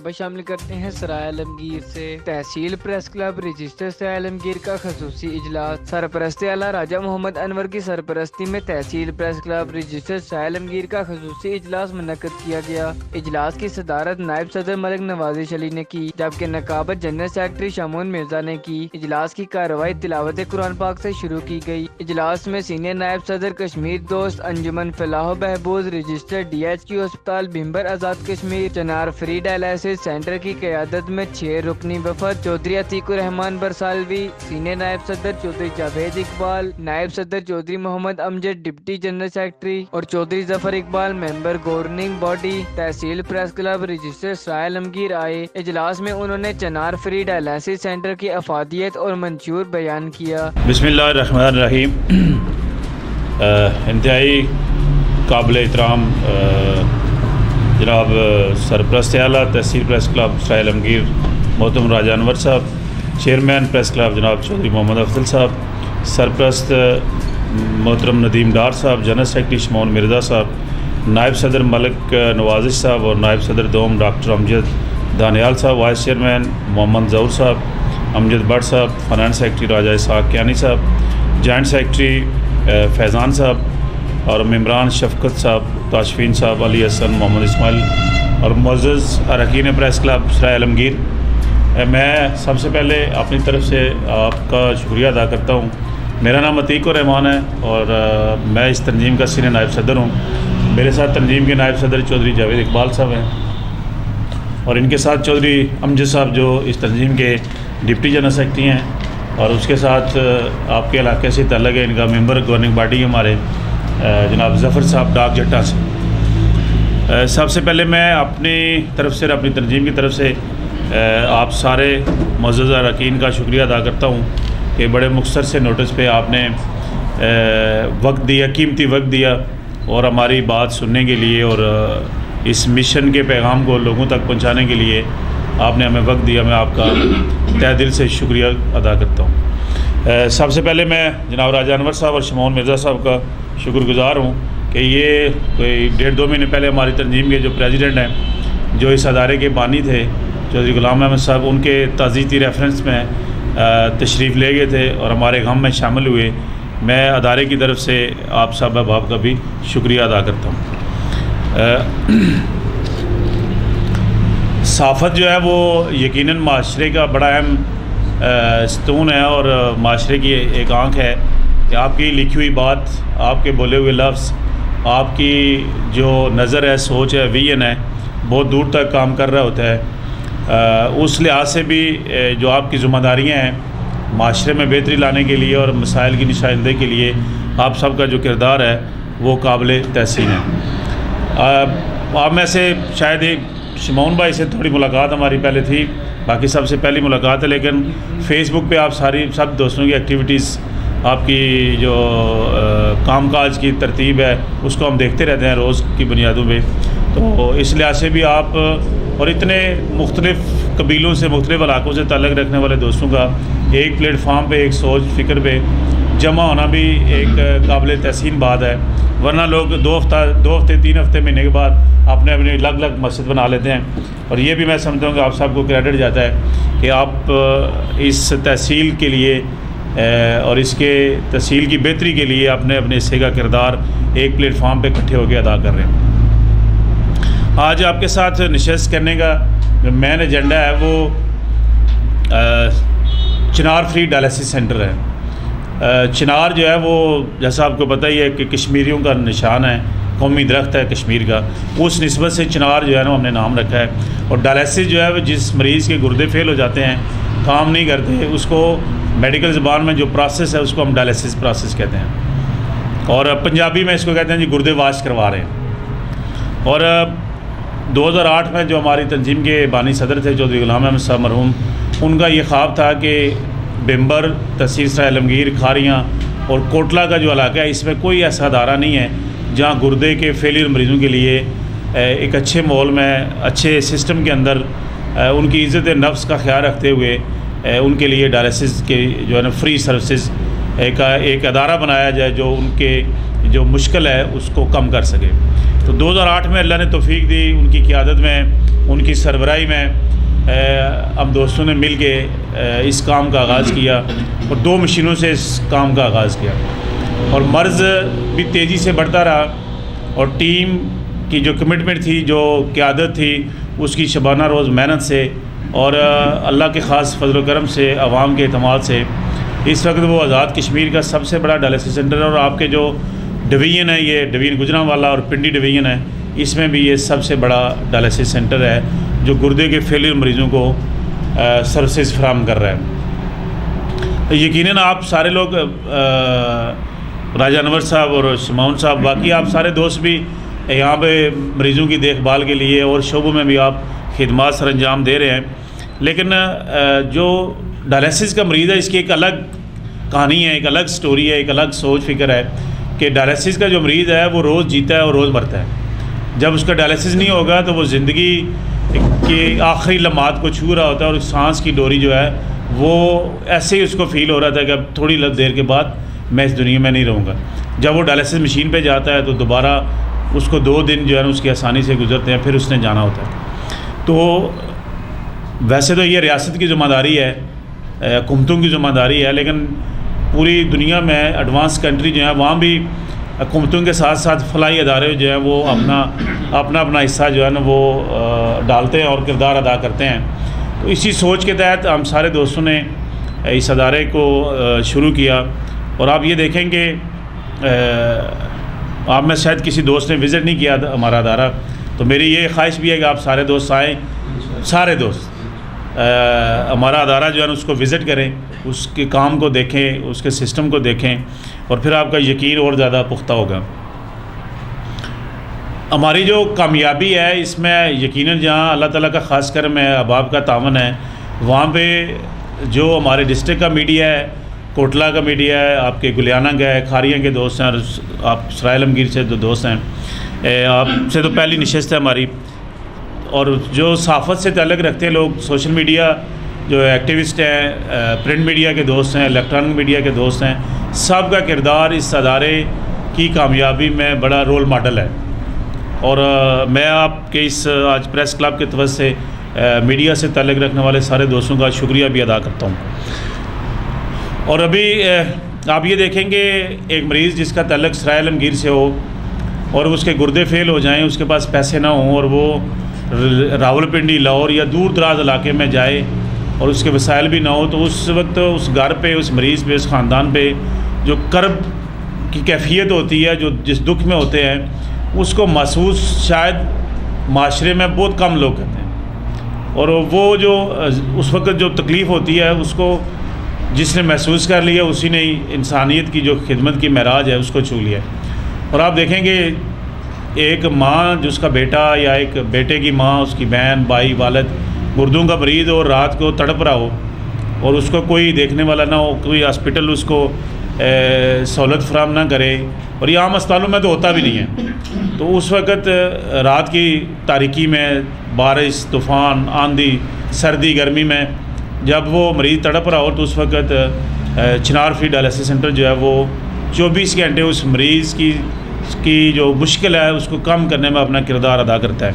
خبر شامل کرتے ہیں سرائے عالمگیر سے۔ تحصیل پریس کلب رجسٹر سرائے عالمگیر کا خصوصی اجلاس۔ سرپرست اعلیٰ راجہ محمد انور کی سرپرستی میں تحصیل پریس کلب رجسٹر سرائے عالمگیر کا خصوصی اجلاس منعقد کیا گیا۔ اجلاس کی صدارت نائب صدر ملک نوازش علی نے کی، جبکہ نقابت جنرل سیکرٹری شمون مرزا نے کی۔ اجلاس کی کارروائی تلاوت قرآن پاک سے شروع کی گئی۔ اجلاس میں سینئر نائب صدر کشمیر دوست انجمن فلاح و بہبود رجسٹر ڈی ایچ کیو ہسپتال بھمبر آزاد کشمیر چنار فری ڈائلسس سینٹر کی قیادت میں 6 رکنی وفد چودھری عتیق الرحمان برسالوی، سینئر نائب صدر چودھری جاوید اقبال، نائب صدر چودھری محمد امجد ڈپٹی جنرل سیکرٹری اور چودھری ظفر اقبال ممبر گورننگ باڈی تحصیل پریس کلب رجسٹر سرائے عالمگیر آئے۔ اجلاس میں انہوں نے چنار فری ڈائلسس سینٹر کی افادیت اور منشور بیان کیا۔ بسم اللہ الرحمن الرحیم۔ انتہائی قابل احترام جناب سرپرست اعلیٰ تحصیل پریس کلب سرائے عالمگیر محترم راجہ انور صاحب، چیئرمین پریس کلب جناب چودھری محمد افضل صاحب، سرپرست محترم ندیم ڈار صاحب، جنرل سیکرٹری شمون مرزا صاحب، نائب صدر ملک نوازش صاحب اور نائب صدر دوم ڈاکٹر امجد دانیال صاحب، وائس چیئرمین محمد ظہور صاحب، امجد بٹ صاحب، فائنانس سیکرٹری راجہ اسحاق کیانی صاحب، جوائنٹ سیکرٹری فیضان صاحب اور ممبران شفقت صاحب، تاشفین صاحب، علی حسن، محمد اسماعیل اور معزز اراکین پریس کلب سرائے عالمگیر، میں سب سے پہلے اپنی طرف سے آپ کا شکریہ ادا کرتا ہوں۔ میرا نام عتیق الرحمان ہے اور میں اس تنظیم کا سینئر نائب صدر ہوں۔ میرے ساتھ تنظیم کے نائب صدر چودھری جاوید اقبال صاحب ہیں اور ان کے ساتھ چودھری امجد صاحب جو اس تنظیم کے ڈپٹی جنرل سیکرٹری ہیں، اور اس کے ساتھ آپ کے علاقے سے تعلق ہے ان کا ممبر گورننگ باڈی ہمارے جناب ظفر صاحب ڈاک جٹا سے۔ سب سے پہلے میں اپنی طرف سے اپنی تنظیم کی طرف سے آپ سارے معزز اراکین کا شکریہ ادا کرتا ہوں کہ بڑے مختصر سے نوٹس پہ آپ نے وقت دیا، قیمتی وقت دیا اور ہماری بات سننے کے لیے اور اس مشن کے پیغام کو لوگوں تک پہنچانے کے لیے آپ نے ہمیں وقت دیا۔ میں آپ کا تہہ دل سے شکریہ ادا کرتا ہوں۔ سب سے پہلے میں جناب راجہ انور صاحب اور شمون مرزا صاحب کا شکر گزار ہوں کہ یہ کوئی 1.5-2 مہینے پہلے ہماری تنظیم کے جو پریزیڈنٹ ہیں، جو اس ادارے کے بانی تھے چودھری غلام احمد صاحب، ان کے تعزیتی ریفرنس میں تشریف لے گئے تھے اور ہمارے غم میں شامل ہوئے۔ میں ادارے کی طرف سے آپ سب احباب کا بھی شکریہ ادا کرتا ہوں۔ صحافت جو ہے وہ یقیناً معاشرے کا بڑا اہم ستون ہے اور معاشرے کی ایک آنکھ ہے کہ آپ کی لکھی ہوئی بات، آپ کے بولے ہوئے لفظ، آپ کی جو نظر ہے، سوچ ہے، ویژن ہے، بہت دور تک کام کر رہا ہوتا ہے۔ اس لحاظ سے بھی جو آپ کی ذمہ داریاں ہیں معاشرے میں بہتری لانے کے لیے اور مسائل کی نشاندہی کے لیے، آپ سب کا جو کردار ہے وہ قابل تحسین ہے۔ آپ میں سے شاید شمون بھائی سے تھوڑی ملاقات ہماری پہلے تھی، باقی سب سے پہلی ملاقات ہے، لیکن فیس بک پہ آپ سب دوستوں کی ایکٹیویٹیز، آپ کی جو کام کاج کی ترتیب ہے اس کو ہم دیکھتے رہتے ہیں روز کی بنیادوں پہ، تو اس لحاظ سے بھی آپ اور اتنے مختلف قبیلوں سے، مختلف علاقوں سے تعلق رکھنے والے دوستوں کا ایک پلیٹ فارم پہ، ایک سوچ فکر پہ جمع ہونا بھی ایک قابل تحسین بات ہے، ورنہ لوگ 2 ہفتے 3 ہفتے مہینے کے بعد اپنے الگ الگ مسجد بنا لیتے ہیں، اور یہ بھی میں سمجھتا ہوں کہ آپ سب کو کریڈٹ جاتا ہے کہ آپ اس تحصیل کے لیے اور اس کے تحصیل کی بہتری کے لیے اپنے حصے کا کردار ایک پلیٹ فارم پہ اکٹھے ہو کے ادا کر رہے ہیں۔ آج آپ کے ساتھ نشست کرنے کا جو مین ایجنڈا ہے وہ چنار فری ڈائلسس سینٹر ہے۔ چنار جو ہے وہ جیسا آپ کو پتہ ہی ہے کہ کشمیریوں کا نشان ہے، قومی درخت ہے کشمیر کا، اس نسبت سے چنار جو ہے نا ہم نے نام رکھا ہے۔ اور ڈائلسس جو ہے وہ جس مریض کے گردے فیل ہو جاتے ہیں، کام نہیں کرتے، اس کو میڈیکل زبان میں جو پروسیس ہے اس کو ہم ڈائلسس پروسیس کہتے ہیں، اور پنجابی میں اس کو کہتے ہیں جی گردے واش کروا رہے ہیں۔ اور 2008 میں جو ہماری تنظیم کے بانی صدر تھے چودھری غلام احمد صاحب مرحوم، ان کا یہ خواب تھا کہ بھمبر، تحصیل سرائے عالمگیر، کھاریاں اور کوٹلہ کا جو علاقہ ہے، اس میں کوئی ایسا ادارہ نہیں ہے جہاں گردے کے فیلئر مریضوں کے لیے ایک اچھے ماحول میں، اچھے سسٹم کے اندر ان کی عزت نفس کا خیال رکھتے ہوئے ان کے لیے ڈائلسس کے جو ہے نا فری سروسز ایک ادارہ بنایا جائے جو ان کے جو مشکل ہے اس کو کم کر سکے. تو 2008 میں اللہ نے توفیق دی، ان کی قیادت میں، ان کی سربراہی میں ہم دوستوں نے مل کے اس کام کا آغاز کیا اور 2 مشینوں سے اس کام کا آغاز کیا، اور مرض بھی تیزی سے بڑھتا رہا، اور ٹیم کی جو کمٹمنٹ تھی، جو قیادت تھی، اس کی شبانہ روز محنت سے اور اللہ کے خاص فضل و کرم سے، عوام کے اعتماد سے اس وقت وہ آزاد کشمیر کا سب سے بڑا ڈائلسس سینٹر ہے. اور آپ کے جو ڈویژن ہے، یہ ڈویژن گجرانوالہ اور پنڈی ڈویژن ہے، اس میں بھی یہ سب سے بڑا ڈائلسس سینٹر ہے جو گردے کے فیلئر مریضوں کو سروسز فراہم کر رہا ہے. یقیناً آپ سارے لوگ، راجہ انور صاحب اور شمعون صاحب، باقی آپ سارے دوست بھی یہاں پہ مریضوں کی دیکھ بھال کے لیے اور شعبوں میں بھی آپ خدمات سر انجام دے رہے ہیں. لیکن جو ڈائلسس کا مریض ہے، اس کی ایک الگ کہانی ہے، ایک الگ سٹوری ہے، ایک الگ سوچ فکر ہے کہ ڈائلسس کا جو مریض ہے وہ روز جیتا ہے اور روز مرتا ہے. جب اس کا ڈائلسس نہیں ہوگا تو وہ زندگی کے آخری لمحات کو چھو رہا ہوتا ہے، اور سانس کی ڈوری جو ہے وہ ایسے ہی اس کو فیل ہو رہا تھا کہ اب تھوڑی دیر کے بعد میں اس دنیا میں نہیں رہوں گا. جب وہ ڈائلسس مشین پہ جاتا ہے تو دوبارہ اس کو 2 دن جو ہے اس کی آسانی سے گزرتے ہیں، پھر اس نے جانا ہوتا ہے. تو ویسے تو یہ ریاست کی ذمہ داری ہے، حکومتوں کی ذمہ داری ہے، لیکن پوری دنیا میں ایڈوانس کنٹری جو ہیں وہاں بھی حکومتوں کے ساتھ ساتھ فلاحی ادارے جو ہیں وہ اپنا حصہ جو ہے نا وہ ڈالتے ہیں اور کردار ادا کرتے ہیں. تو اسی سوچ کے تحت ہم سارے دوستوں نے اس ادارے کو شروع کیا. اور آپ یہ دیکھیں کہ آپ میں شاید کسی دوست نے وزٹ نہیں کیا ہمارا ادارہ، تو میری یہ خواہش بھی ہے کہ آپ سارے دوست آئیں، سارے دوست ہمارا ادارہ جو ہے نا اس کو وزٹ کریں، اس کے کام کو دیکھیں، اس کے سسٹم کو دیکھیں، اور پھر آپ کا یقین اور زیادہ پختہ ہوگا. ہماری جو کامیابی ہے اس میں یقیناً جہاں اللہ تعالیٰ کا خاص کرم ہے، احباب کا تعاون ہے، وہاں پہ جو ہمارے ڈسٹرکٹ کا میڈیا ہے، کوٹلہ کا میڈیا ہے، آپ کے گلیانہ کا ہے، کھاریاں کے دوست ہیں، اور آپ سرائے عالمگیر سے جو دوست ہیں، آپ سے تو پہلی نشست ہے ہماری. اور جو صحافت سے تعلق رکھتے ہیں لوگ، سوشل میڈیا جو ایکٹیوسٹ ہیں، پرنٹ میڈیا کے دوست ہیں، الیکٹرانک میڈیا کے دوست ہیں، سب کا کردار اس ادارے کی کامیابی میں بڑا رول ماڈل ہے. اور میں آپ کے اس آج پریس کلب کے طرف سے میڈیا سے تعلق رکھنے والے سارے دوستوں کا شکریہ بھی ادا کرتا ہوں. اور ابھی آپ یہ دیکھیں گے ایک مریض جس کا تعلق سرائے عالمگیر سے ہو اور اس کے گردے فیل ہو جائیں، اس کے پاس پیسے نہ ہوں، اور وہ راولپنڈی، لاہور یا دور دراز علاقے میں جائے اور اس کے وسائل بھی نہ ہو، تو اس وقت اس گھر پہ، اس مریض پہ، اس خاندان پہ جو کرب کی کیفیت ہوتی ہے، جو جس دکھ میں ہوتے ہیں، اس کو محسوس شاید معاشرے میں بہت کم لوگ کرتے ہیں. اور وہ جو اس وقت جو تکلیف ہوتی ہے اس کو جس نے محسوس کر لیا، اسی نے انسانیت کی جو خدمت کی معراج ہے اس کو چھو لیا. اور آپ دیکھیں گے ایک ماں جس کا بیٹا یا ایک بیٹے کی ماں، اس کی بہن، بھائی، والد گردوں کا مریض اور رات کو تڑپ رہا ہو اور اس کو کوئی دیکھنے والا نہ ہو، کوئی ہاسپٹل اس کو سہولت فراہم نہ کرے، اور یہ عام اسپتالوں میں تو ہوتا بھی نہیں ہے. تو اس وقت رات کی تاریکی میں، بارش، طوفان، آندھی، سردی، گرمی میں جب وہ مریض تڑپ رہا ہو، تو اس وقت چنار فری ڈائلسس سینٹر جو ہے وہ 24 گھنٹے اس مریض کی جو مشکل ہے اس کو کم کرنے میں اپنا کردار ادا کرتا ہے.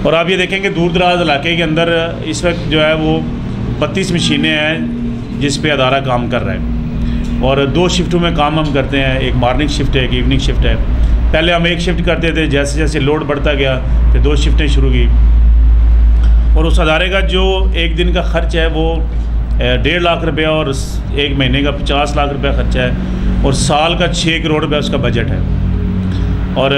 اور آپ یہ دیکھیں کہ دور دراز علاقے کے اندر اس وقت جو ہے وہ 32 مشینیں ہیں جس پہ ادارہ کام کر رہا ہے، اور 2 شفٹوں میں کام ہم کرتے ہیں، ایک مارننگ شفٹ ہے، ایک ایوننگ شفٹ ہے. پہلے ہم ایک شفٹ کرتے تھے، جیسے جیسے لوڈ بڑھتا گیا پھر 2 شفٹیں شروع کی. اور اس ادارے کا جو ایک دن کا خرچ ہے وہ 1.5 لاکھ روپیہ اور ایک مہینے کا 50 لاکھ روپیہ خرچہ ہے، اور سال کا 6 کروڑ روپیہ اس کا بجٹ ہے. اور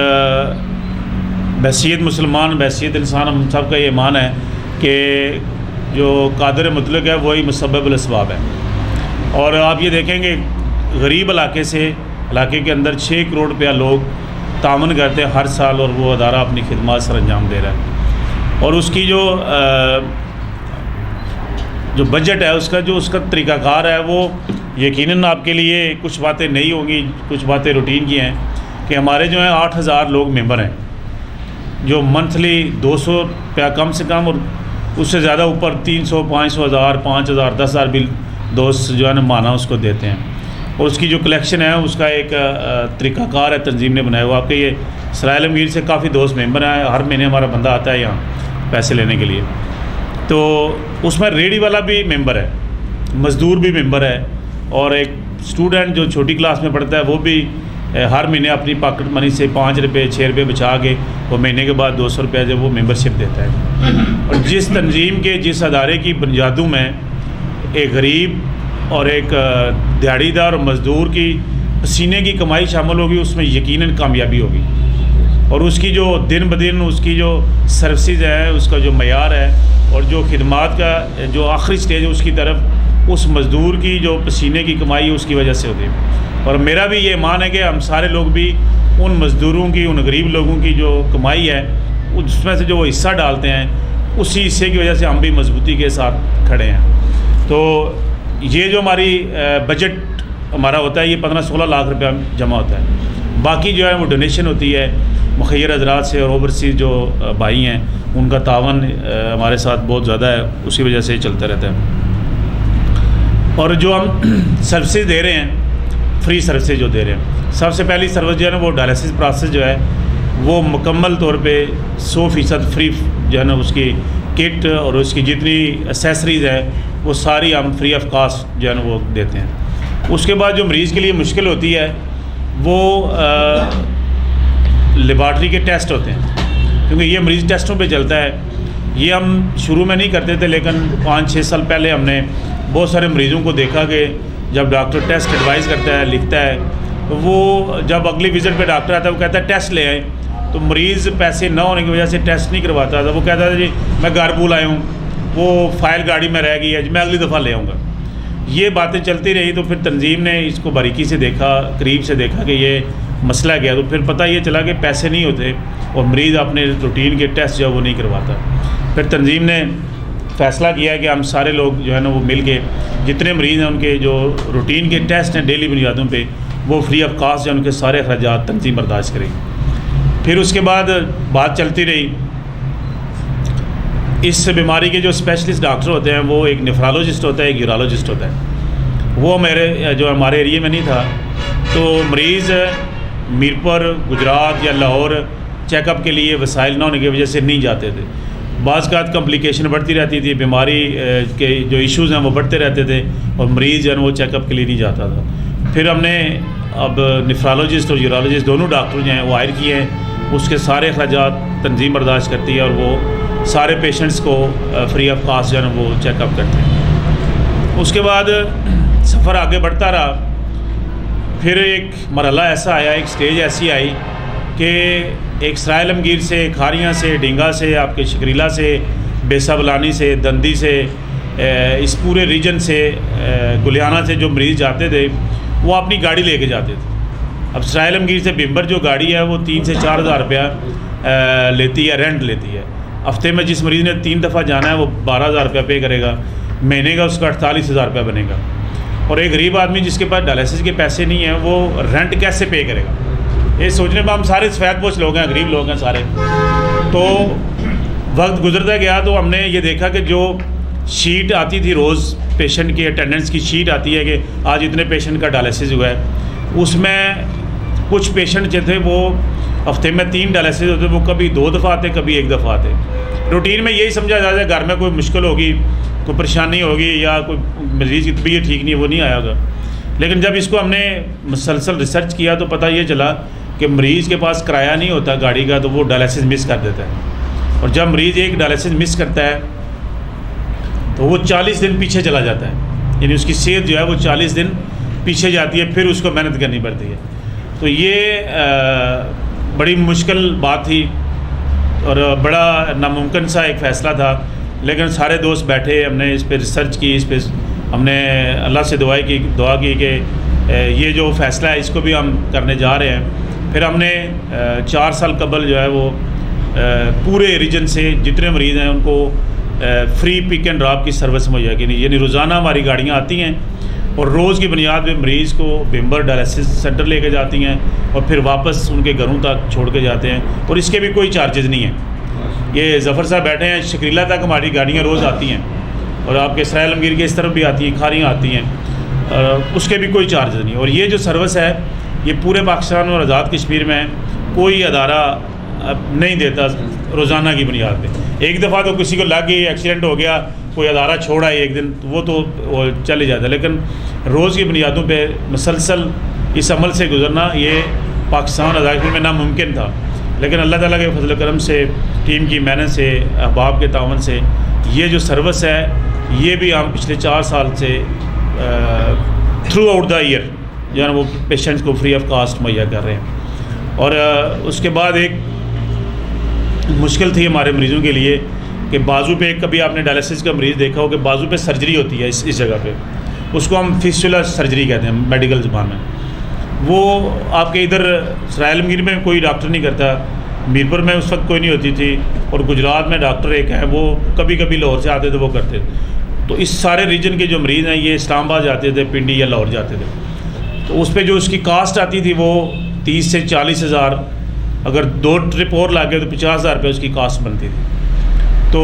بحیثیت مسلمان، بحیثیت انسان، ہم سب کا یہ ایمان ہے کہ جو قادر مطلق ہے وہی مسبب الاسباب ہے. اور آپ یہ دیکھیں گے غریب علاقے کے اندر 6 کروڑ روپیہ لوگ تعاون کرتے ہیں ہر سال، اور وہ ادارہ اپنی خدمات سر انجام دے رہا ہے. اور اس کی جو بجٹ ہے، اس کا طریقہ کار ہے، وہ یقیناً آپ کے لیے کچھ باتیں نہیں ہوں گی، کچھ باتیں روٹین کی ہیں کہ ہمارے جو ہیں 8000 لوگ ممبر ہیں جو منتھلی 200 روپیہ کم سے کم، اور اس سے زیادہ اوپر 300، 500، 1000، 5000، 10,000 بھی دوست جو ہے نا مانا اس کو دیتے ہیں. اور اس کی جو کلیکشن ہے اس کا ایک طریقہ کار ہے تنظیم نے بنایا ہوا. آپ کے یہ سرائے عالمگیر سے کافی دوست ممبر ہیں, ہر مہینے ہمارا بندہ آتا ہے یہاں پیسے لینے کے لیے. تو اس میں ریڑھی والا بھی ممبر ہے, مزدور بھی ممبر ہے, اور ایک اسٹوڈنٹ جو چھوٹی کلاس میں پڑھتا ہے وہ بھی ہر مہینے اپنی پاکٹ منی سے 5 روپے 6 روپے بچا کے وہ مہینے کے بعد 200 روپے جب وہ ممبرشپ دیتا ہے. اور جس تنظیم کے جس ادارے کی بنیادوں میں ایک غریب اور ایک دیہڑی دار اور مزدور کی پسینے کی کمائی شامل ہوگی, اس میں یقیناً کامیابی ہوگی. اور اس کی جو دن بدن اس کی جو سروسز ہے, اس کا جو معیار ہے, اور جو خدمات کا جو آخری سٹیج ہے اس کی طرف اس مزدور کی جو پسینے کی کمائی ہے اس کی وجہ سے ہوتی ہے. اور میرا بھی یہ ایمان ہے کہ ہم سارے لوگ بھی ان مزدوروں کی, ان غریب لوگوں کی جو کمائی ہے اس میں سے جو وہ حصہ ڈالتے ہیں, اسی حصے کی وجہ سے ہم بھی مضبوطی کے ساتھ کھڑے ہیں. تو یہ جو ہماری بجٹ ہمارا ہوتا ہے یہ 15-16 لاکھ روپیہ جمع ہوتا ہے. باقی جو ہے وہ ڈونیشن ہوتی ہے مخیر حضرات سے, اور اوورسیز جو بھائی ہیں ان کا تعاون ہمارے ساتھ بہت زیادہ ہے, اسی وجہ سے چلتا رہتا ہے. اور جو ہم سروسز دے رہے ہیں, فری سروسز جو دے رہے ہیں, سب سے پہلی سروس جو ہے نا وہ ڈائلسس پروسیس جو ہے وہ مکمل طور پہ 100% فری جو ہے نا اس کی کٹ اور اس کی جتنی اسیسریز ہیں وہ ساری ہم فری آف کاسٹ جو ہے نا وہ دیتے ہیں. اس کے بعد جو مریض کے لیے مشکل ہوتی ہے وہ لیبارٹری کے ٹیسٹ ہوتے ہیں, کیونکہ یہ مریض ٹیسٹوں پہ چلتا ہے. یہ ہم شروع میں نہیں کرتے تھے, لیکن 5-6 سال پہلے ہم نے بہت سارے مریضوں کو دیکھا کہ جب ڈاکٹر ٹیسٹ ایڈوائز کرتا ہے, لکھتا ہے, تو وہ جب اگلی وزٹ پہ ڈاکٹر آتا ہے وہ کہتا ہے ٹیسٹ لے آئیں, تو مریض پیسے نہ ہونے کی وجہ سے ٹیسٹ نہیں کرواتا تھا. وہ کہتا تھا جی میں گھر بھول آیا ہوں, وہ فائل گاڑی میں رہ گئی ہے, میں اگلی دفعہ لے آؤں گا. یہ باتیں چلتی رہی, تو پھر تنظیم نے اس کو باریکی سے دیکھا, قریب سے دیکھا کہ یہ مسئلہ گیا, تو پھر پتہ یہ چلا کہ پیسے نہیں ہوتے اور مریض اپنے روٹین کے ٹیسٹ جو ہے وہ نہیں کرواتا. پھر تنظیم نے فیصلہ کیا کہ ہم سارے لوگ جو ہے نا وہ مل کے جتنے مریض ہیں ان کے جو روٹین کے ٹیسٹ ہیں ڈیلی بنیادوں پہ وہ فری آف کاسٹ جو ان کے سارے اخراجات تنظیم برداشت کرے. پھر اس کے بعد بات چلتی رہی. اس بیماری کے جو اسپیشلسٹ ڈاکٹر ہوتے ہیں وہ ایک نیفرالوجسٹ ہوتا ہے, ایک یورالوجسٹ ہوتا ہے. وہ ہمارے ایریے میں نہیں تھا, تو مریض میرپور, گجرات یا لاہور چیک اپ کے لیے وسائل نہ ہونے کی وجہ سے نہیں جاتے تھے. بعض اوقات کمپلیکیشن بڑھتی رہتی تھی, بیماری کے جو ایشوز ہیں وہ بڑھتے رہتے تھے, اور مریض جو ہے وہ چیک اپ کے لیے نہیں جاتا تھا. پھر ہم نے اب نیفرالوجسٹ اور یورالوجسٹ دونوں ڈاکٹر جو ہیں وہ ہائر کیے ہیں. اس کے سارے اخراجات تنظیم برداشت کرتی ہے, اور وہ سارے پیشنٹس کو فری آف کاسٹ جو ہے وہ چیک اپ کرتے ہیں. اس کے بعد سفر آگے بڑھتا رہا. پھر ایک مرحلہ ایسا آیا, ایک سٹیج ایسی آئی کہ ایک سرائے عالمگیر سے, کھاریاں سے, ڈینگا سے, آپ کے شکریلا سے, بیسا بلانی سے, دندی سے, اس پورے ریجن سے, گلیانہ سے جو مریض جاتے تھے وہ اپنی گاڑی لے کے جاتے تھے. اب سرائے عالمگیر سے بمبر جو گاڑی ہے وہ 3 سے 4 ہزار روپیہ لیتی ہے, رینٹ لیتی ہے. ہفتے میں جس مریض نے 3 دفعہ جانا ہے وہ 12,000 روپیہ پے کرے گا, مہینے کا اس کا 48,000 روپیہ بنے گا. اور ایک غریب آدمی جس کے پاس ڈائلسس کے پیسے نہیں ہیں وہ رینٹ کیسے پے کرے گا؟ یہ سوچنے میں ہم سارے سفید پوش لوگ ہیں, غریب لوگ ہیں سارے. تو وقت گزرتا گیا تو ہم نے یہ دیکھا کہ جو شیٹ آتی تھی روز پیشنٹ کی اٹینڈنس کی شیٹ آتی ہے کہ آج اتنے پیشنٹ کا ڈائلسس ہوا ہے, اس میں کچھ پیشنٹ جو تھے وہ ہفتے میں 3 ڈائلسس ہوتے, وہ کبھی 2 دفعہ آتے, کبھی 1 دفعہ آتے. روٹین میں یہی سمجھا جاتا ہے گھر میں کوئی مشکل ہوگی, کوئی پریشانی ہوگی, یا کوئی مریض کی طبیعت ٹھیک نہیں, وہ نہیں آیا ہوگا. لیکن جب اس کو ہم نے مسلسل ریسرچ کیا تو پتہ یہ چلا کہ مریض کے پاس کرایہ نہیں ہوتا گاڑی کا, تو وہ ڈائلسس مس کر دیتا ہے. اور جب مریض ایک ڈائلسس مس کرتا ہے تو وہ 40 دن پیچھے چلا جاتا ہے, یعنی اس کی صحت جو ہے وہ 40 دن پیچھے جاتی ہے, پھر اس کو محنت کرنی پڑتی ہے. تو یہ بڑی مشکل بات تھی اور بڑا ناممکن سا ایک فیصلہ تھا. لیکن سارے دوست بیٹھے, ہم نے اس پہ ریسرچ کی, اس پہ ہم نے اللہ سے دعا کی کہ یہ جو فیصلہ ہے اس کو بھی ہم کرنے جا رہے ہیں. پھر ہم نے 4 سال قبل جو ہے وہ پورے ریجن سے جتنے مریض ہیں ان کو فری پک اینڈ ڈراپ کی سروس مہیا کی, یعنی روزانہ ہماری گاڑیاں آتی ہیں اور روز کی بنیاد پہ مریض کو بمبر ڈائلسس سینٹر لے کے جاتی ہیں اور پھر واپس ان کے گھروں تک چھوڑ کے جاتے ہیں, اور اس کے بھی کوئی چارجز نہیں ہیں. یہ ظفر صاحب بیٹھے ہیں, شکریلا تک ہماری گاڑیاں روز آتی ہیں, اور آپ کے سرائے عالمگیر کے اس طرف بھی آتی ہیں, کھاریاں آتی ہیں. اس کے بھی کوئی چارجز نہیں. اور یہ جو سروس ہے یہ پورے پاکستان اور آزاد کشمیر میں کوئی ادارہ نہیں دیتا روزانہ کی بنیاد پہ. ایک دفعہ تو کسی کو لگ گئی, ایکسیڈنٹ ہو گیا, کوئی ادارہ چھوڑا ہے ایک دن, وہ تو چلے جاتا ہے, لیکن روز کی بنیادوں پہ مسلسل اس عمل سے گزرنا یہ پاکستان آزاد کشمیر میں ناممکن تھا. لیکن اللہ تعالیٰ کے فضل و کرم سے, ٹیم کی محنت سے, احباب کے تعاون سے یہ جو سروس ہے یہ بھی ہم پچھلے 4 سال سے تھرو آؤٹ دا ایئر جو ہے نا وہ پیشنٹس کو فری آف کاسٹ مہیا کر رہے ہیں. اور اس کے بعد ایک مشکل تھی ہمارے مریضوں کے لیے کہ بازو پہ, کبھی آپ نے ڈائلسس کا مریض دیکھا ہو کہ بازو پہ سرجری ہوتی ہے اس جگہ پہ, اس کو ہم فسچولا سرجری کہتے ہیں میڈیکل زبان میں. وہ آپ کے ادھر سرائے عالمگیر میں کوئی ڈاکٹر نہیں کرتا, میرپور میں اس وقت کوئی نہیں ہوتی تھی, اور گجرات میں ڈاکٹر ایک ہے وہ کبھی کبھی لاہور سے آتے تھے وہ کرتے. تو اس سارے ریجن کے جو مریض ہیں یہ اسلام آباد جاتے تھے, پنڈی یا لاہور جاتے تھے. تو اس پہ جو اس کی کاسٹ آتی تھی وہ 30 سے 40 ہزار, اگر 2 ٹرپ اور لاگے تو 50,000 روپے اس کی کاسٹ بنتی تھی. تو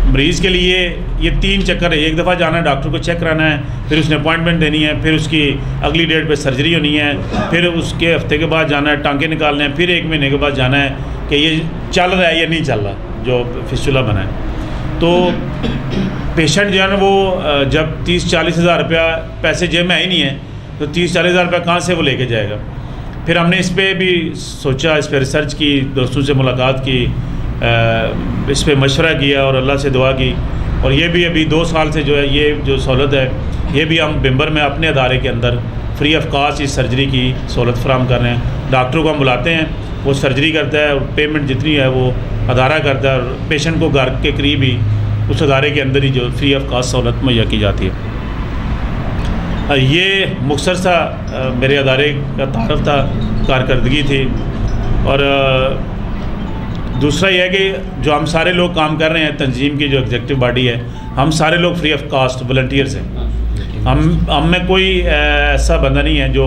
مریض کے لیے یہ 3 چکر ہے, ایک دفعہ جانا ہے ڈاکٹر کو چیک کرانا ہے, پھر اس نے اپوائنٹمنٹ دینی ہے, پھر اس کی اگلی ڈیٹ پہ سرجری ہونی ہے, پھر اس کے ہفتے کے بعد جانا ہے ٹانکے نکالنے ہیں, پھر 1 مہینے کے بعد جانا ہے کہ یہ چل رہا ہے یا نہیں چل رہا جو فسچولا بنا ہے. تو پیشنٹ جو ہے نا وہ جب 30-40 ہزار روپیہ پیسے جیب میں آئے نہیں ہیں تو 30-40 ہزار روپیہ کہاں سے وہ لے کے جائے گا. پھر ہم نے اس پہ بھی سوچا, اس پہ ریسرچ کی, دوستوں سے ملاقات کی, اس پہ مشورہ کیا اور اللہ سے دعا کی. اور یہ بھی ابھی 2 سال سے جو ہے یہ جو سہولت ہے یہ بھی ہم بمبر میں اپنے ادارے کے اندر فری آف کاسٹ اس سرجری کی سہولت فراہم کر رہے ہیں. ڈاکٹروں کو ہم بلاتے ہیں, وہ سرجری کرتا ہے اور پیمنٹ جتنی ہے وہ ادارہ کرتا ہے, اور پیشنٹ کو گھر کے قریب ہی اس ادارے کے اندر ہی جو فری آف کاسٹ سہولت مہیا کی جاتی ہے. یہ مختصر سا میرے ادارے کا تعارف تھا, کارکردگی تھی. اور دوسرا یہ ہے کہ جو ہم سارے لوگ کام کر رہے ہیں, تنظیم کی جو ایگزیکٹو باڈی ہے, ہم سارے لوگ فری آف کاسٹ والنٹیئرس ہیں. ہم میں کوئی ایسا بندہ نہیں ہے جو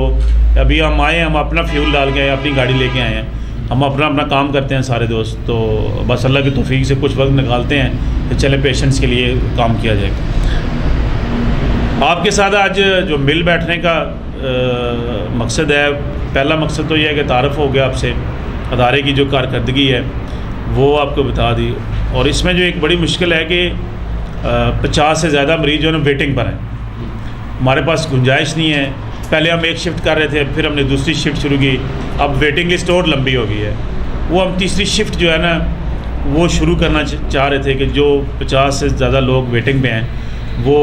ابھی ہم آئے ہیں, ہم اپنا فیول ڈال کے اپنی گاڑی لے کے آئے ہیں, ہم اپنا کام کرتے ہیں سارے دوست. تو بس اللہ کی توفیق سے کچھ وقت نکالتے ہیں کہ چلے پیشنٹس کے لیے کام کیا جائے. آپ کے ساتھ آج جو مل بیٹھنے کا مقصد ہے, پہلا مقصد تو یہ ہے کہ تعارف ہو گیا آپ سے, ادارے کی جو کارکردگی ہے وہ آپ کو بتا دی. اور اس میں جو ایک بڑی مشکل ہے کہ 50 سے زیادہ مریض جو ہے نا ویٹنگ پر ہیں, ہمارے پاس گنجائش نہیں ہے. پہلے ہم ایک شفٹ کر رہے تھے, پھر ہم نے دوسری شفٹ شروع کی, اب ویٹنگ لسٹ اور لمبی ہو گئی ہے. وہ ہم تیسری شفٹ جو ہے نا وہ شروع کرنا چاہ رہے تھے کہ جو 50 سے زیادہ لوگ ویٹنگ پہ ہیں وہ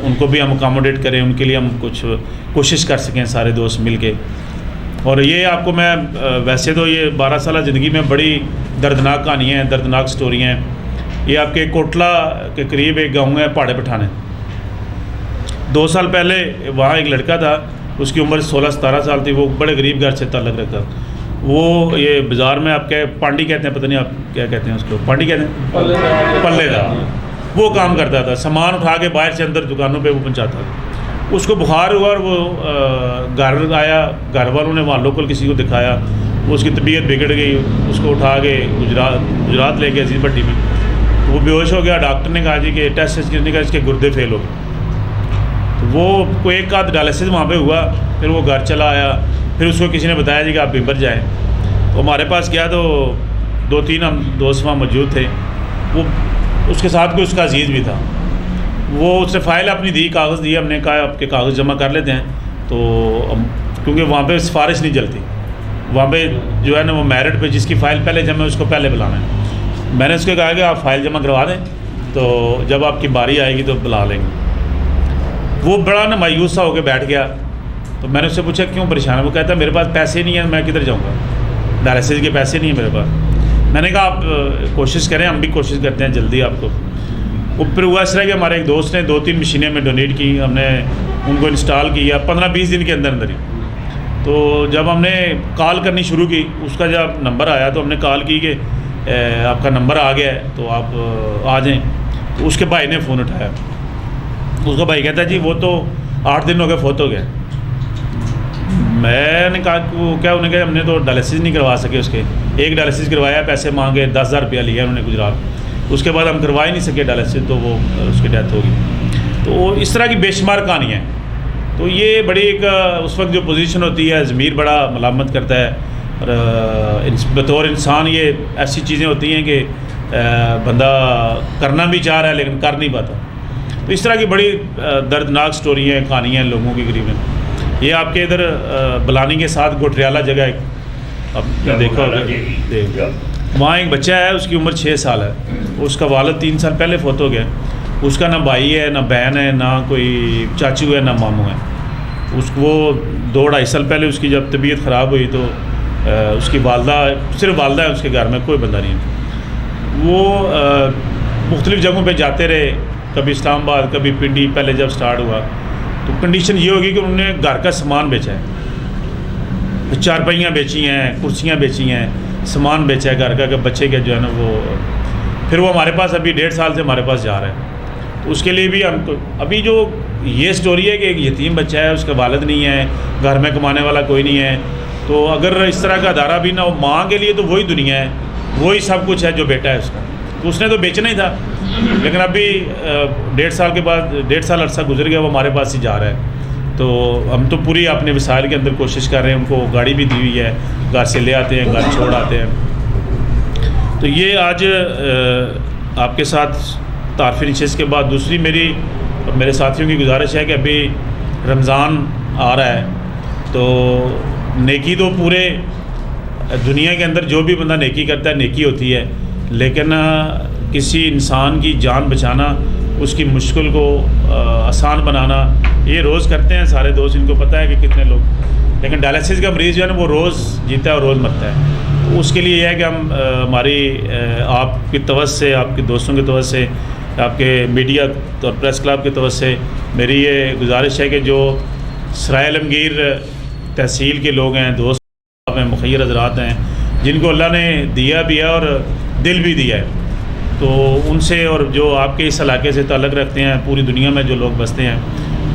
ان کو بھی ہم اکاموڈیٹ کریں, ان کے لیے ہم کچھ کوشش کر سکیں سارے دوست مل کے. اور یہ آپ کو میں ویسے تو یہ 12 سالہ زندگی میں بڑی دردناک کہانیاں ہیں, دردناک سٹوریاں ہیں. یہ آپ کے کوٹلہ کے قریب ایک گاؤں ہے پہاڑے پٹھانے. 2 سال پہلے وہاں ایک لڑکا تھا, اس کی عمر 16-17 سال تھی, وہ بڑے غریب گھر سے تعلق رکھتا. وہ یہ بازار میں آپ کیا پانڈی کہتے ہیں, پتہ نہیں آپ کیا کہتے ہیں اس کو, پانڈی کہتے ہیں, پلے دار, وہ کام کرتا تھا. سامان اٹھا کے باہر سے اندر دکانوں پہ وہ پہنچاتا تھا. اس کو بخار ہوا اور وہ گھر آیا, گھر والوں نے وہاں لوکل کسی کو دکھایا, اس کی طبیعت بگڑ گئی, اس کو اٹھا کے گجرات لے گئے عزیز بھٹی میں. وہ بے ہوش ہو گیا. ڈاکٹر نے کہا جی کہ ٹیسٹ کرنے کا اس کے گردے فیل ہو گئے. تو وہ کوئی ایک آدھ ڈائلسس وہاں پہ ہوا, پھر وہ گھر چلا آیا. پھر اس کو کسی نے بتایا جی کہ آپ بمبر جائیں. تو ہمارے پاس گیا تو 2-3 ہم دوست وہاں موجود تھے. وہ اس کے ساتھ کوئی اس کا عزیز بھی تھا. وہ اس نے فائل اپنی دی, کاغذ دی, ہم نے کہا آپ کے کاغذ جمع کر لیتے ہیں. تو کیونکہ وہاں پہ سفارش نہیں چلتی, وہاں پہ جو ہے نا وہ میرٹ پہ جس کی فائل پہلے جمع اس کو پہلے بلانا ہے. میں نے اس کو کہا کہ آپ فائل جمع کروا دیں, تو جب آپ کی باری آئے گی تو بلا لیں گے. وہ بڑا نا مایوس سا ہو کے بیٹھ گیا. تو میں نے اس سے پوچھا کیوں پریشان ہے؟ وہ کہتا ہے میرے پاس پیسے نہیں ہیں, میں کدھر جاؤں گا, ڈائلسس کے پیسے نہیں ہیں میرے پاس. میں نے کہا آپ کوشش کریں, ہم بھی کوشش کرتے ہیں جلدی آپ کو. وہ پھر ہوا اس طرح کہ ہمارے ایک دوست نے 2-3 مشینیں میں ڈونیٹ کی, ہم نے ان کو انسٹال کیا 15-20 دن کے اندر اندر ہی. تو جب ہم نے کال کرنی شروع کی, اس کا جب نمبر آیا تو ہم نے کال کی کہ آپ کا نمبر آ گیا ہے تو آپ آ جائیں. تو اس کے بھائی نے فون اٹھایا. اس کا بھائی کہتا ہے جی وہ تو 8 دن ہو گئے فوت ہو گیا. میں نے کہا کہ کیا, انہیں کہا ہم نے تو ڈائلسس نہیں کروا سکے اس کے. ایک ڈائلسس کروایا, پیسے مانگے, 10,000 روپیہ لیا انہوں نے گجرات. اس کے بعد ہم کروا ہی نہیں سکے ڈائلسس, تو وہ اس کی ڈیتھ ہو گئی. تو اس طرح کی بے شمار کہانیاں ہیں. تو یہ بڑی ایک اس وقت جو پوزیشن ہوتی ہے ضمیر بڑا ملامت کرتا ہے, اور بطور انسان یہ ایسی چیزیں ہوتی ہیں کہ بندہ کرنا بھی چاہ رہا ہے لیکن کر نہیں پاتا. تو اس طرح کی بڑی دردناک سٹوری ہیں, کہانیاں ہیں لوگوں کی قریب. یہ آپ کے ادھر بلانی کے ساتھ گوٹریالہ جگہ ایک اب دیکھا ہوگا, وہاں ایک بچہ ہے, اس کی عمر 6 سال ہے. اس کا والد 3 سال پہلے فوت ہو گیا. اس کا نہ بھائی ہے, نہ بہن ہے, نہ کوئی چاچو ہے, نہ ماموں ہے. اس کو وہ 2-2.5 سال پہلے اس کی جب طبیعت خراب ہوئی تو اس کی والدہ, صرف والدہ ہے اس کے گھر میں, کوئی بندہ نہیں ہے. وہ مختلف جگہوں پہ جاتے رہے, کبھی اسلام آباد, کبھی پنڈی. پہلے جب سٹارٹ ہوا تو کنڈیشن یہ ہوگی کہ انہوں نے گھر کا سامان بیچا ہے, چارپائیاں بیچی ہیں, کرسیاں بیچی ہیں, سامان بیچا ہے گھر کا, کہ بچے کے جو ہے نا وہ. پھر وہ ہمارے پاس ابھی 1.5 سال سے ہمارے پاس جا رہا ہے. تو اس کے لیے بھی ہم کو ابھی جو یہ سٹوری ہے کہ ایک یتیم بچہ ہے, اس کا والد نہیں ہے, گھر میں کمانے والا کوئی نہیں ہے. تو اگر اس طرح کا ادارہ بھی نہ ہو, ماں کے لیے تو وہی دنیا ہے, وہی سب کچھ ہے جو بیٹا ہے اس کا. تو اس نے تو بیچنا ہی تھا, لیکن ابھی 1.5 سال کے بعد 1.5 سال عرصہ گزر گیا, وہ ہمارے پاس ہی جا رہا ہے. تو ہم تو پوری اپنے وسائل کے اندر کوشش کر رہے ہیں. ان کو گاڑی بھی دی ہوئی ہے, گھر سے لے آتے ہیں, گھر چھوڑ آتے ہیں. تو یہ آج آپ کے ساتھ تعارفی نشست کے بعد دوسری میرے ساتھیوں کی گزارش ہے کہ ابھی رمضان آ رہا ہے, تو نیکی تو پورے دنیا کے اندر جو بھی بندہ نیکی کرتا ہے نیکی ہوتی ہے, لیکن کسی انسان کی جان بچانا, اس کی مشکل کو آسان بنانا, یہ روز کرتے ہیں سارے دوست. ان کو پتہ ہے کہ کتنے لوگ, لیکن ڈائلسس کا مریض جو ہے نا وہ روز جیتا ہے اور روز مرتا ہے. تو اس کے لیے یہ ہے کہ ہم ہماری آپ کی توجہ سے, آپ کے دوستوں کی توجہ سے, آپ کے میڈیا اور پریس کلب کی توجہ سے میری یہ گزارش ہے کہ جو سرائے عالمگیر تحصیل کے لوگ ہیں, دوست ہیں, مخیر حضرات ہیں, جن کو اللہ نے دیا بھی ہے اور دل بھی دیا ہے, تو ان سے, اور جو آپ کے اس علاقے سے تعلق رکھتے ہیں, پوری دنیا میں جو لوگ بستے ہیں,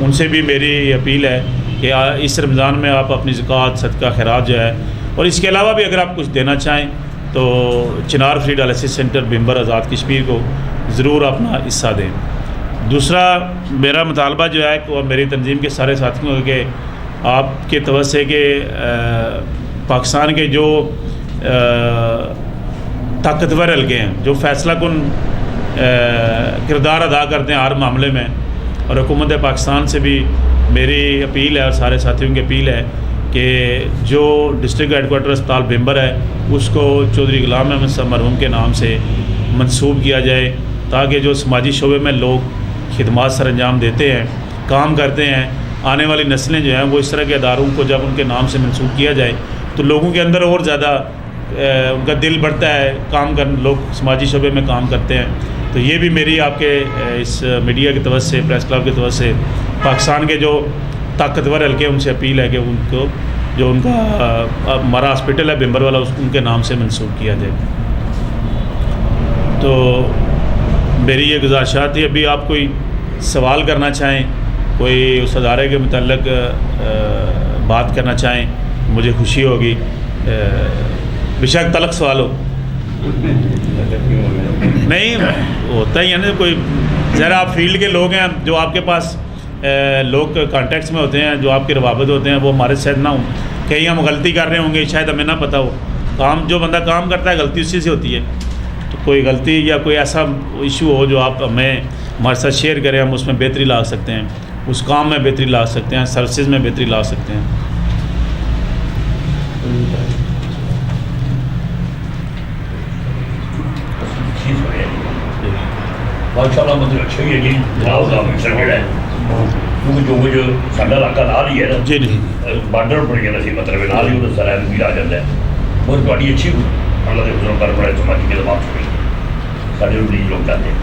ان سے بھی میری اپیل ہے کہ اس رمضان میں آپ اپنی زکوٰۃ, صدقہ, خیرات جو ہے, اور اس کے علاوہ بھی اگر آپ کچھ دینا چاہیں تو چنار free dialysis centre Bhimber Azad Kashmir کو ضرور اپنا حصہ دیں. دوسرا میرا مطالبہ جو ہے کہ میری تنظیم کے سارے ساتھیوں کہ آپ کے توجہ سے کہ پاکستان کے جو طاقتور حلقے ہیں, جو فیصلہ کن کردار ادا کرتے ہیں ہر معاملے میں, اور حکومت پاکستان سے بھی میری اپیل ہے اور سارے ساتھیوں کی اپیل ہے کہ جو ڈسٹرکٹ ہیڈ کوارٹر اسپتال بھمبر ہے اس کو چودھری غلام احمد صاحب مرحوم کے نام سے منسوب کیا جائے, تاکہ جو سماجی شعبے میں لوگ خدمات سر انجام دیتے ہیں, کام کرتے ہیں, آنے والی نسلیں جو ہیں وہ اس طرح کے اداروں کو جب ان کے نام سے منسوب کیا جائے تو لوگوں کے اندر اور زیادہ ان کا دل بڑھتا ہے, کام کر لوگ سماجی شعبے میں کام کرتے ہیں. تو یہ بھی میری آپ کے اس میڈیا کی توجہ سے, پریس کلب کی توجہ سے پاکستان کے جو طاقتور حلقے ان سے اپیل ہے کہ ان کو جو ان کا ہمارا ہاسپٹل ہے بھمبر والا, ان کے نام سے منسوب کیا جائے. تو میری یہ گزارشات تھی. ابھی آپ کوئی سوال کرنا چاہیں, کوئی اس ادارے کے متعلق بات کرنا چاہیں, مجھے خوشی ہوگی. بے شک تلخ سوال ہو نہیں ہوتا ہی ہے نا, کوئی ذرا آپ فیلڈ کے لوگ ہیں, جو آپ کے پاس لوگ کانٹیکٹس میں ہوتے ہیں, جو آپ کے روابط ہوتے ہیں, وہ ہمارے شاید نہ ہوں, کہیں ہم غلطی کر رہے ہوں گے, شاید ہمیں نہ پتہ ہو. کام جو بندہ کام کرتا ہے غلطی اسی سے ہوتی ہے. تو کوئی غلطی یا کوئی ایسا ایشو ہو جو آپ ہمیں ہمارے ساتھ شیئر کریں, ہم اس میں بہتری لا سکتے ہیں, اس کام میں بہتری لا سکتے ہیں, سروسز میں بہتری لا سکتے ہیں. ماشاء اللہ مطلب اچھا ہی ہے جی, جناب کا مکسر جڑا ہے کیونکہ جو کچھ ساڈا علاقہ نال ہی ہے نا, جی جی بارڈر پڑ گیا سی, مطلب نال ہی ادھر سرائے بھی آ جاتا ہے. اور تھوڑی اچھی اللہ کے حضور پر بڑے سماجی کے دباؤ چھوڑی سارے مریض لوگ چاہتے ہیں.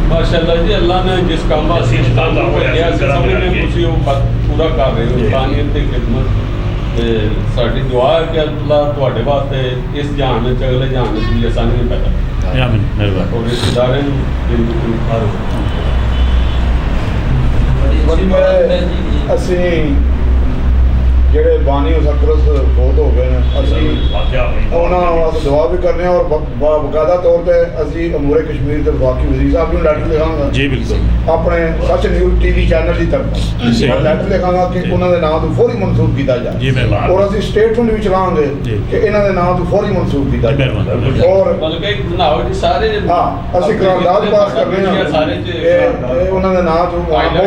ماشاء اللہ جی, اللہ نے جس کام پورا کر رہے ہو, انسانیت کی خدمت. ساری دعا ہے کہ اللہ تھوڑے واسطے اس جہان میں اگلے جہان میں بھی آسانی پیدا اور اس ادارے ਅਸੀਂ ਜਿਹੜੇ ਬਾਨੀ ਸਰਪ੍ਰਸਤ ਫੌਤ ਹੋ ਗਏ ਨੇ, ਅਸੀਂ ਉਹਨਾਂ ਵਾਸਤੇ ਦੁਆ ਵੀ ਕਰਨੇ ਹਾਂ, ਔਰ ਬਕਾਇਦਾ ਤੌਰ ਤੇ ਅਸੀਂ ਅਮੂਰੇ ਕਸ਼ਮੀਰ ਦੇ ਵਫਾਕੀ ਵਜ਼ੀਰ ਸਾਹਿਬ ਨੂੰ ਲੈਟਰ ਲਿਖਾਂਗਾ ਜੀ ਬਿਲਕੁਲ ਆਪਣੇ ਸੱਚ ਨਿਊਜ਼ ਟੀਵੀ ਚੈਨਲ ਦੀ ਤਰਫੋਂ ਲੈਟਰ ਲਿਖਾਂਗਾ ਕਿ ਉਹਨਾਂ ਦੇ ਨਾਮ ਤੋਂ ਫੌਰੀ ਮਨਸੂਖ ਕੀਤਾ ਜਾਏ ਜੀ ਮਿਹਰਬਾਨੀ ਔਰ ਅਸੀਂ ਸਟੇਟਮੈਂਟ ਵੀ ਚਲਾਵਾਂਗੇ ਕਿ ਇਹਨਾਂ ਦੇ ਨਾਮ ਤੋਂ ਫੌਰੀ ਮਨਸੂਖ ਕੀਤਾ ਜਾਏ ਔਰ ਬਲਕਿ ਬਣਾਓ ਜੀ ਸਾਰੇ ਹਾਂ ਅਸੀਂ ਕਰਾਰਦਾਦ ਪਾਸ ਕਰ ਰਹੇ ਹਾਂ ਸਾਰੇ ਇਹ ਉਹਨਾਂ ਦੇ ਨਾਮ ਤੋਂ ਬਹੁਤ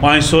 500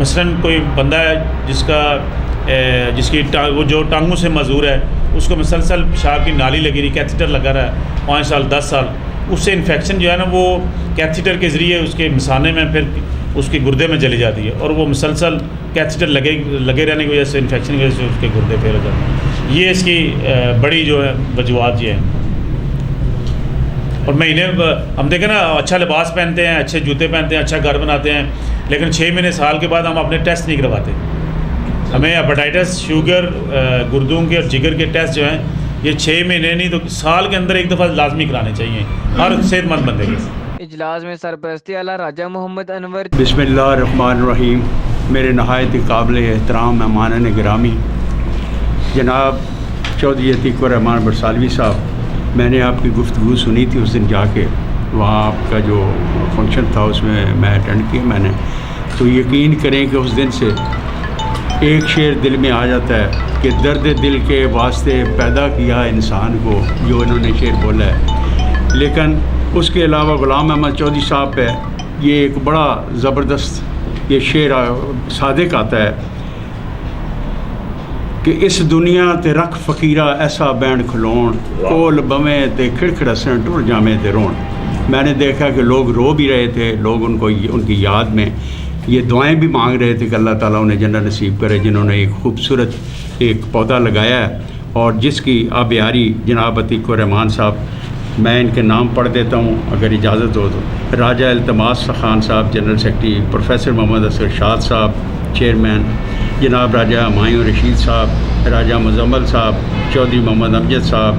مثلاً کوئی بندہ ہے جس کی وہ جو ٹانگوں سے معذور ہے، اس کو مسلسل پیشاب کی نالی لگی رہی، کیتھیٹر لگا رہا ہے 5 سال 10 سال، اس سے انفیکشن جو ہے نا وہ کیتھیٹر کے ذریعے اس کے مثانے میں پھر اس کے گردے میں چلی جاتی ہے، اور وہ مسلسل کیتھیٹر لگے رہنے کی وجہ سے انفیکشن کی وجہ سے اس کے گردے پھیل ہو جاتے ہیں۔ یہ اس کی بڑی جو ہے وجوہات یہ ہیں۔ اور مہینے ہم دیکھیں نا، اچھا لباس پہنتے ہیں، اچھے جوتے پہنتے ہیں، اچھا گھر بناتے ہیں، لیکن 6 مہینے سال کے بعد ہم اپنے ٹیسٹ نہیں کرواتے۔ ہمیں ہیپاٹائٹس، شوگر، گردوں کے اور جگر کے ٹیسٹ جو ہیں یہ 6 مہینے نہیں تو سال کے اندر ایک دفعہ لازمی کرانے چاہیے ہر صحت مند بندے کے۔ اجلاس میں سرپرستی اعلیٰ راجہ محمد انور۔ بسم اللہ الرحمن الرحیم۔ میرے نہایت قابل احترام مہمانان گرامی، جناب چودھری عتیق الرحمان برسالوی صاحب، میں نے آپ کی گفتگو سنی تھی اس دن جا کے، وہاں آپ کا جو فنکشن تھا اس میں اٹینڈ کیا میں نے، تو یقین کریں کہ اس دن سے ایک شعر دل میں آ جاتا ہے کہ درد دل کے واسطے پیدا کیا انسان کو، جو انہوں نے شعر بولا ہے۔ لیکن اس کے علاوہ غلام احمد چودھری صاحب پہ یہ ایک بڑا زبردست یہ شعر صادق آتا ہے کہ اس دنیا تے رکھ فقیرہ ایسا بین کھلون، کول بویں تے کھڑکھڑسن ٹر جامیں تے رون۔ میں نے دیکھا کہ لوگ رو بھی رہے تھے، لوگ ان کی یاد میں یہ دعائیں بھی مانگ رہے تھے کہ اللہ تعالیٰ انہیں جنت نصیب کرے، جنہوں نے ایک خوبصورت ایک پودا لگایا ہے اور جس کی آبیاری جناب عتیق الرحمان صاحب، میں ان کے نام پڑھ دیتا ہوں اگر اجازت ہو تو۔ راجہ التماس خان صاحب general secretary, professor Muhammad Asghar شاد صاحب چیئرمین، جناب راجہ ہمایوں رشید صاحب، راجہ مزمل صاحب، چودھری محمد امجد صاحب،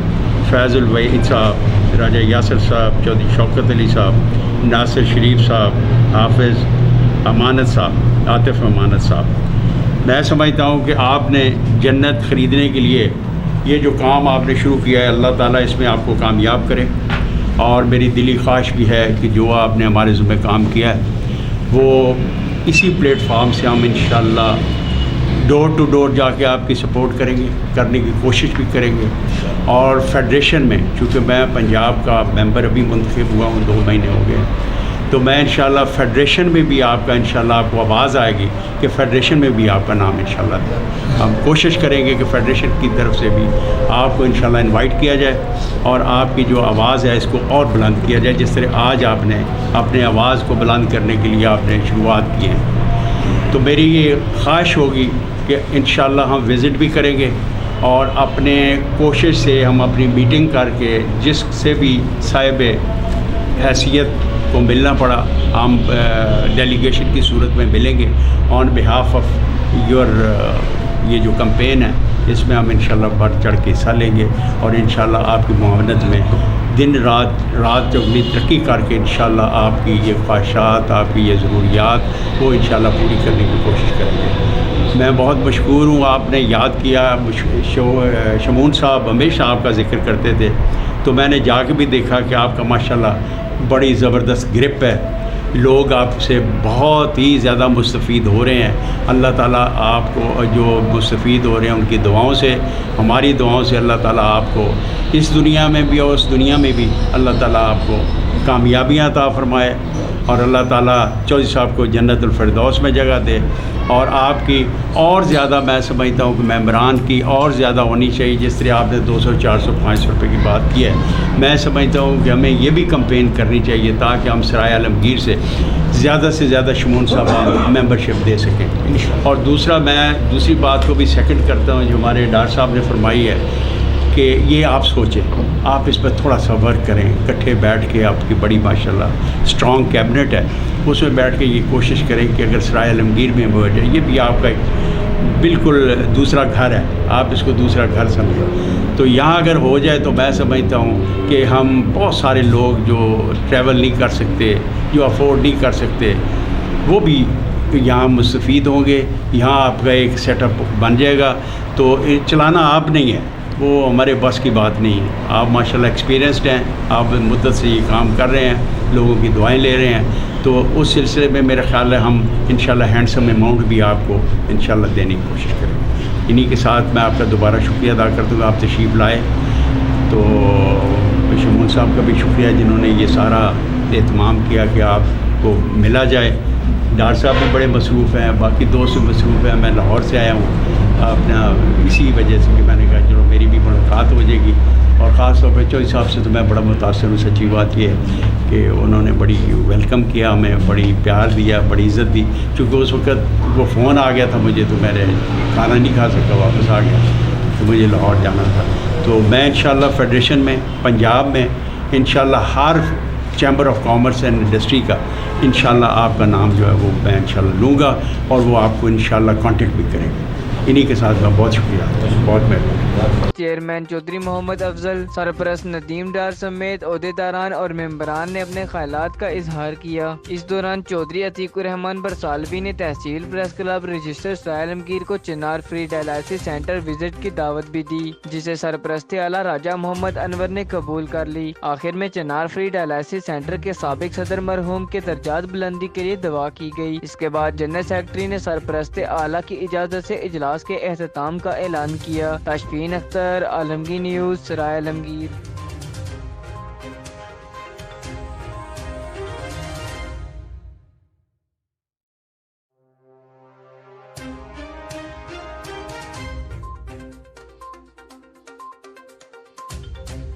فیض الوحید صاحب، راجہ یاسر صاحب، چودھری شوکت علی صاحب، ناصر شریف صاحب، حافظ امانت صاحب، عاطف امانت صاحب۔ میں سمجھتا ہوں کہ آپ نے جنت خریدنے کے لیے یہ جو کام آپ نے شروع کیا ہے، اللہ تعالیٰ اس میں آپ کو کامیاب کرے، اور میری دلی خواہش بھی ہے کہ جو آپ نے ہمارے ذمہ کام کیا ہے وہ اسی پلیٹ فارم سے ہم انشاءاللہ ڈور ٹو ڈور جا کے آپ کی سپورٹ کریں گے، کرنے کی کوشش بھی کریں گے۔ اور فیڈریشن میں، چونکہ میں پنجاب کا ممبر ابھی منتخب ہوا ہوں، 2 مہینے ہو گئے، تو میں انشاءاللہ فیڈریشن میں بھی آپ کا انشاءاللہ آپ کو آواز آئے گی کہ فیڈریشن میں بھی آپ کا نام انشاءاللہ ہم کوشش کریں گے کہ فیڈریشن کی طرف سے بھی آپ کو انشاءاللہ انوائٹ کیا جائے اور آپ کی جو آواز ہے اس کو اور بلند کیا جائے، جس طرح آج آپ نے اپنے آواز کو بلند کرنے کے لیے آپ نے شروعات کی ہیں۔ تو میری یہ خواہش ہوگی کہ انشاءاللہ ہم وزٹ بھی کریں گے اور اپنے کوشش سے ہم اپنی میٹنگ کر کے جس سے بھی صاحب حیثیت کو ملنا پڑا، ہم ڈیلیگیشن کی صورت میں ملیں گے آن بہاف آف یور یہ جو کمپین ہے اس میں ہم انشاءاللہ بڑھ چڑھ کے حصہ لیں گے، اور انشاءاللہ آپ کی معاونت میں دن رات چگنی ترقی کر کے انشاءاللہ آپ کی یہ خواہشات، آپ کی یہ ضروریات کو انشاءاللہ پوری کرنے کی کوشش کریں گے۔ میں بہت مشکور ہوں، آپ نے یاد کیا، شمون صاحب ہمیشہ آپ کا ذکر کرتے تھے، تو میں نے جا کے بھی دیکھا کہ آپ کا ماشاءاللہ بڑی زبردست گرپ ہے، لوگ آپ سے بہت ہی زیادہ مستفید ہو رہے ہیں۔ اللہ تعالیٰ آپ کو جو مستفید ہو رہے ہیں ان کی دعاؤں سے، ہماری دعاؤں سے اللہ تعالیٰ آپ کو اس دنیا میں بھی اور اس دنیا میں بھی اللہ تعالیٰ آپ کو کامیابیاں عطا فرمائے، اور اللہ تعالیٰ چودھری صاحب کو جنت الفردوس میں جگہ دے، اور آپ کی اور زیادہ میں سمجھتا ہوں کہ ممبران کی اور زیادہ ہونی چاہیے، جس طرح آپ نے 200 400 500 روپے کی بات کی ہے۔ میں سمجھتا ہوں کہ ہمیں یہ بھی کمپین کرنی چاہیے تاکہ ہم سرائے عالمگیر سے زیادہ شمون صاحب ممبرشپ دے سکیں۔ اور دوسری بات کو بھی سیکنڈ کرتا ہوں جو ہمارے ڈاکٹر صاحب نے فرمائی ہے کہ یہ آپ سوچیں، آپ اس پر تھوڑا سا ورک کریں، اکٹھے بیٹھ کے، آپ کی بڑی ماشاءاللہ اسٹرانگ کیبنٹ ہے، اس میں بیٹھ کے یہ کوشش کریں کہ اگر سرائے عالمگیر میں ہو جائے، یہ بھی آپ کا ایک بالکل دوسرا گھر ہے، آپ اس کو دوسرا گھر سمجھیں، تو یہاں اگر ہو جائے تو میں سمجھتا ہوں کہ ہم بہت سارے لوگ جو ٹریول نہیں کر سکتے، جو افورڈ نہیں کر سکتے، وہ بھی یہاں مستفید ہوں گے، یہاں آپ کا ایک سیٹ اپ بن جائے گا۔ تو چلانا آپ نہیں ہے، وہ ہمارے بس کی بات نہیں ہے، آپ ماشاءاللہ ایکسپیرینسڈ ہیں، آپ مدت سے یہ کام کر رہے ہیں، لوگوں کی دعائیں لے رہے ہیں، تو اس سلسلے میں میرا خیال ہے ہم انشاءاللہ ہینڈسم اماؤنٹ بھی آپ کو انشاءاللہ دینے کی کوشش کریں گے۔ انہی کے ساتھ میں آپ کا دوبارہ شکریہ ادا کرتا ہوں، آپ تشریف لائے، تو شمون صاحب کا بھی شکریہ جنہوں نے یہ سارا اہتمام کیا کہ آپ کو ملا جائے، ڈاکٹر صاحب بھی بڑے مصروف ہیں, باقی دوست بھی مصروف ہیں. میں لاہور سے آیا ہوں اپنا اسی وجہ سے کہ میں نے کہا چلو میری بھی ملاقات ہو جائے گی. اور خاص طور پہ چودھری صاحب سے تو میں بڑا متاثر ہوں. سچی بات یہ ہے کہ انہوں نے بڑی ویلکم کیا, ہمیں بڑی پیار دیا, بڑی عزت دی. چونکہ اس وقت وہ فون آ گیا تھا مجھے, تو میں نے کھانا نہیں کھا سکا, واپس آ گیا, تو مجھے لاہور جانا تھا. تو میں انشاءاللہ فیڈریشن میں پنجاب میں انشاءاللہ ہر chamber of commerce and industry کا انشاءاللہ آپ کا نام جو ہے وہ میں انشاءاللہ لوں گا, اور وہ آپ کو انشاءاللہ کانٹیکٹ بھی کریں گے. انہی کے ساتھ میں بہت شکریہ, بہت مہربانی. چیئرمین چودھری محمد افضل, سرپرست ندیم ڈار سمیت عہدیداران اور ممبران نے اپنے خیالات کا اظہار کیا. اس دوران چودھری عتیق الرحمان برسالوی نے تحصیل پریس کلب رجسٹر سرائے عالمگیر کو چنار فری ڈائلائسس سینٹر وزٹ کی دعوت بھی دی, جسے سرپرست اعلیٰ راجہ محمد انور نے قبول کر لی. آخر میں چنار فری ڈائلائسس سینٹر کے سابق صدر مرحوم کے درجات بلندی کے لیے دعا کی گئی. اس کے بعد جنرل سیکرٹری نے سرپرست اعلیٰ کی اجازت سے اجلاس کے اختتام کا اعلان کیا. تشفین اختر, عالمگیر نیوز, سرائے عالمگیر.